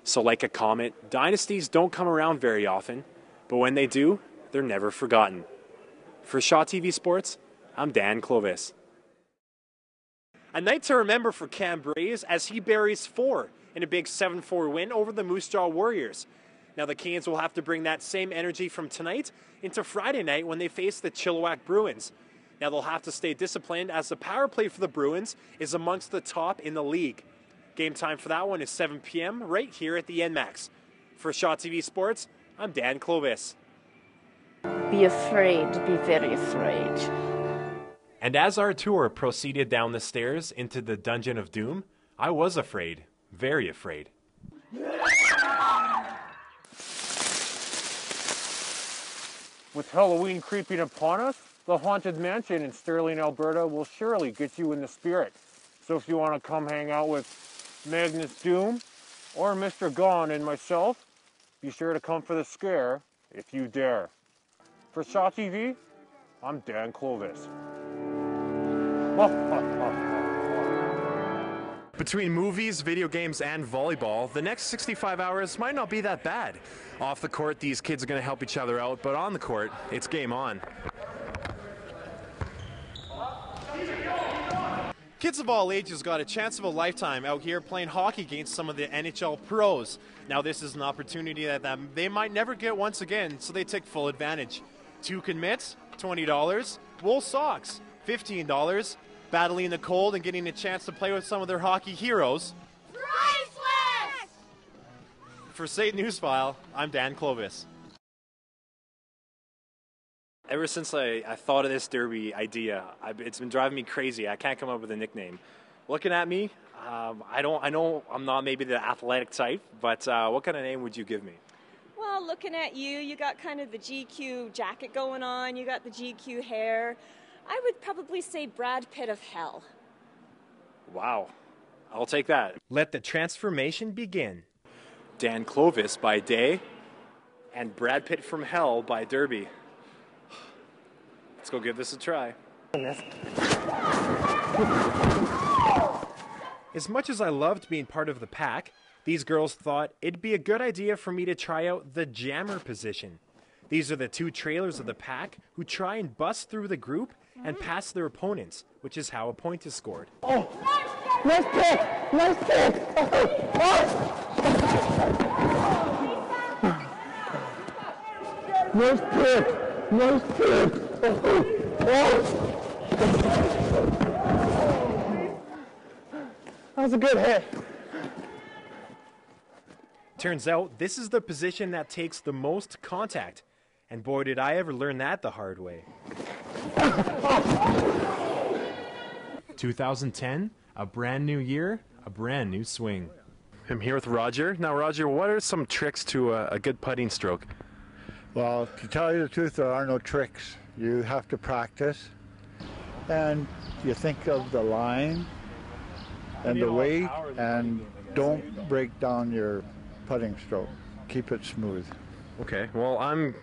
So like a comet, dynasties don't come around very often, but when they do, they're never forgotten. For Shaw TV Sports, I'm Dan Clovis. A night to remember for Cam Braze as he buries 4 in a big 7-4 win over the Moose Jaw Warriors. Now the Canes will have to bring that same energy from tonight into Friday night when they face the Chilliwack Bruins. Now they'll have to stay disciplined as the power play for the Bruins is amongst the top in the league. Game time for that one is 7 p.m. right here at the NMAX. For Shaw TV Sports, I'm Dan Clovis. Be afraid, be very afraid. And as our tour proceeded down the stairs into the Dungeon of Doom, I was afraid, very afraid. With Halloween creeping upon us, the Haunted Mansion in Sterling, Alberta will surely get you in the spirit. So if you want to come hang out with Magnus Doom or Mr. Gone and myself, be sure to come for the scare if you dare. For Shaw TV, I'm Dan Clovis. Between movies, video games, and volleyball, the next 65 hours might not be that bad. Off the court, these kids are going to help each other out, but on the court, it's game on. Kids of all ages got a chance of a lifetime out here playing hockey against some of the NHL pros. Now this is an opportunity that they might never get once again, so they take full advantage. 2 mitts, $20. Wool socks, $15. Battling in the cold and getting a chance to play with some of their hockey heroes. Priceless! For State Newsfile, I'm Dan Clovis. Ever since I thought of this derby idea, it's been driving me crazy. I can't come up with a nickname. Looking at me, I know I'm not maybe the athletic type, but what kind of name would you give me? Well, looking at you, you got kind of the GQ jacket going on, you got the GQ hair. I would probably say Brad Pitt of hell. Wow, I'll take that. Let the transformation begin. Dan Clovis by day and Brad Pitt from hell by derby. Let's go give this a try. As much as I loved being part of the pack, these girls thought it'd be a good idea for me to try out the jammer position. These are the 2 trailers of the pack who try and bust through the group and pass their opponents, which is how a point is scored. Oh, nice pick! Nice pick! Nice pick! Nice pick! That was a good hit. Turns out this is the position that takes the most contact. And boy, did I ever learn that the hard way. 2010, a brand new year, a brand new swing. I'm here with Roger. Now, Roger, what are some tricks to a good putting stroke? Well, to tell you the truth, there are no tricks. You have to practice, and you think of the line and the weight, and don't break down your putting stroke. Keep it smooth. Okay, well, as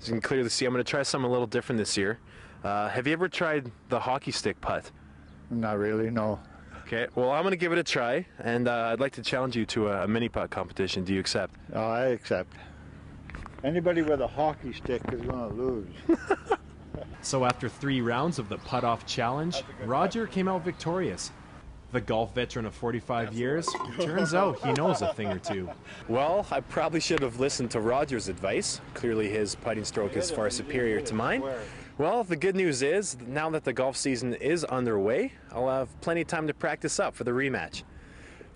you can clearly see, I'm going to try something a little different this year. Have you ever tried the hockey stick putt? Not really, no. Okay, well, I'm going to give it a try, and I'd like to challenge you to a mini putt competition. Do you accept? Oh, I accept. Anybody with a hockey stick is going to lose. So after 3 rounds of the putt-off challenge, Roger came out victorious. The golf veteran of 45 years, turns out he knows a thing or two. Well, I probably should have listened to Roger's advice. Clearly his putting stroke is far superior to mine. Well, the good news is, now that the golf season is underway, I'll have plenty of time to practice up for the rematch.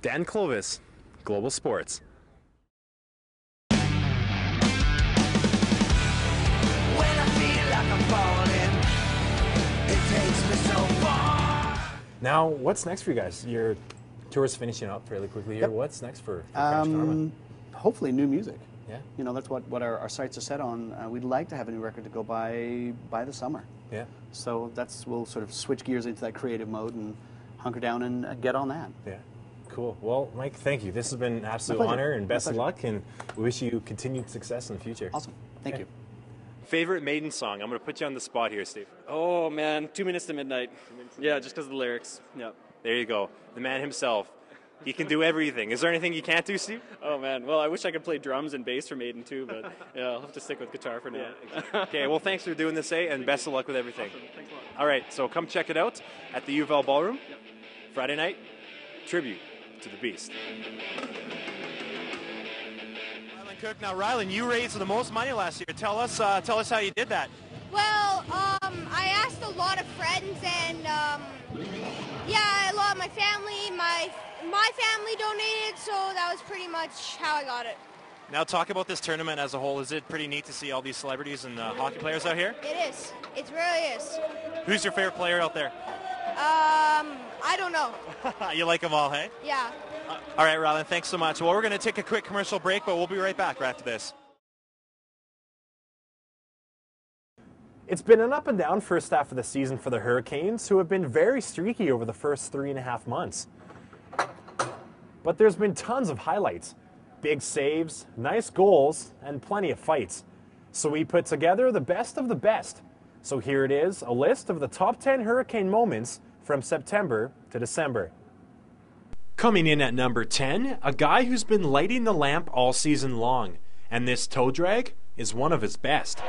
Dan Clovis, Global Sports. Now, what's next for you guys? Your tour's finishing up fairly quickly here. Yep. What's next for French Karma? Hopefully new music. Yeah. You know, that's what our sights are set on. We'd like to have a new record to go by the summer. Yeah. So we'll sort of switch gears into that creative mode and hunker down and get on that. Yeah. Cool. Well, Mike, thank you. This has been an absolute honor, and best of luck, and we wish you continued success in the future. Awesome. Thank you. Favorite Maiden song? I'm going to put you on the spot here, Steve. Oh, man. 2 Minutes to Midnight. Yeah, just because of the lyrics. Yeah. There you go. The man himself. He can do everything. Is there anything you can't do, Steve? Oh man, well I wish I could play drums and bass for Maiden too, but yeah, I'll have to stick with guitar for now. Okay, well thanks for doing this, and best of luck with everything. Awesome. Thanks a lot. All right, so come check it out at the UVL Ballroom. Friday night, tribute to the Beast. Rylan Cook. Now, Rylan, you raised the most money last year. Tell us how you did that. Well, I asked a lot of friends, and yeah, a lot of my family, my family donated, so that was pretty much how I got it. Now, talk about this tournament as a whole. Is it pretty neat to see all these celebrities and hockey players out here? It is. It really is. Who's your favorite player out there? I don't know. You like them all, hey? Yeah. All right, Rylan, thanks so much. Well, we're going to take a quick commercial break, but we'll be right back right after this. It's been an up and down first half of the season for the Hurricanes, who have been very streaky over the first 3.5 months. But there's been tons of highlights. Big saves, nice goals, and plenty of fights. So we put together the best of the best. So here it is, a list of the top 10 Hurricane moments from September to December. Coming in at number 10, a guy who's been lighting the lamp all season long. And this toe drag is one of his best.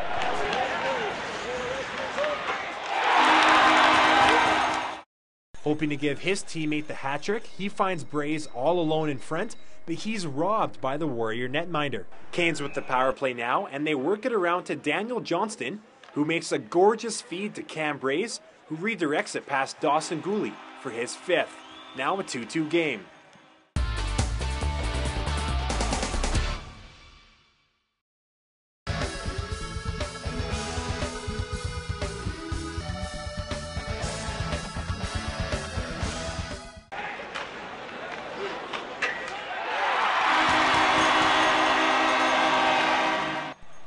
Hoping to give his teammate the hat trick, he finds Braze all alone in front, but he's robbed by the Warrior netminder. Canes with the power play now, and they work it around to Daniel Johnston, who makes a gorgeous feed to Cam Braze, who redirects it past Dawson Gooley for his 5th. Now a 2-2 game.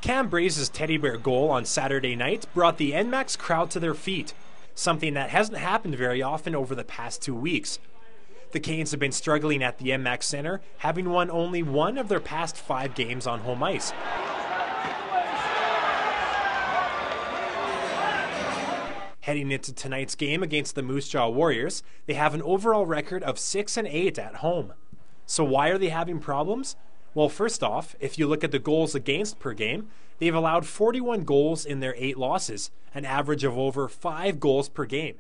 Cam Braze's teddy bear goal on Saturday night brought the NMAX crowd to their feet, something that hasn't happened very often over the past 2 weeks. The Canes have been struggling at the NMAX Center, having won only 1 of their past 5 games on home ice. Heading into tonight's game against the Moose Jaw Warriors, they have an overall record of 6-8 at home. So why are they having problems? Well, first off, if you look at the goals against per game, they've allowed 41 goals in their 8 losses, an average of over 5 goals per game.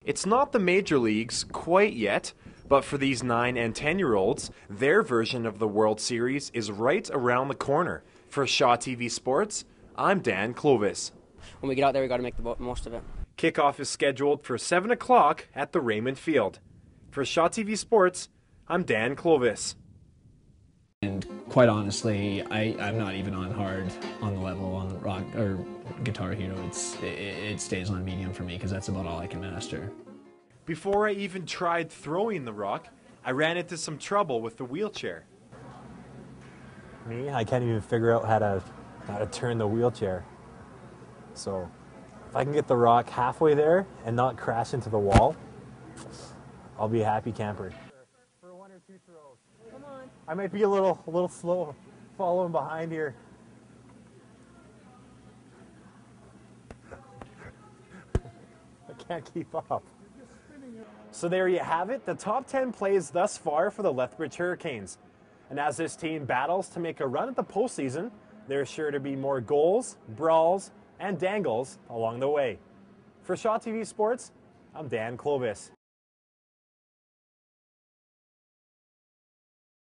It's not the major leagues quite yet, but for these 9 and 10-year-olds, their version of the World Series is right around the corner. For Shaw TV Sports, I'm Dan Clovis. When we get out there, we got to make the most of it. Kickoff is scheduled for 7 o'clock at the Raymond Field. For Shaw TV Sports, I'm Dan Clovis. And quite honestly, I'm not even on hard on the level on rock or Guitar Hero. It stays on medium for me because that's about all I can master. Before I even tried throwing the rock, I ran into some trouble with the wheelchair. Me? I can't even figure out how to turn the wheelchair. So if I can get the rock halfway there and not crash into the wall, I'll be a happy camper. For 1 or 2 throws. Come on. I might be a little slow following behind here. I can't keep up. So there you have it, the top 10 plays thus far for the Lethbridge Hurricanes. And as this team battles to make a run at the postseason, there's sure to be more goals, brawls, and dangles along the way. For Shaw TV Sports, I'm Dan Clovis.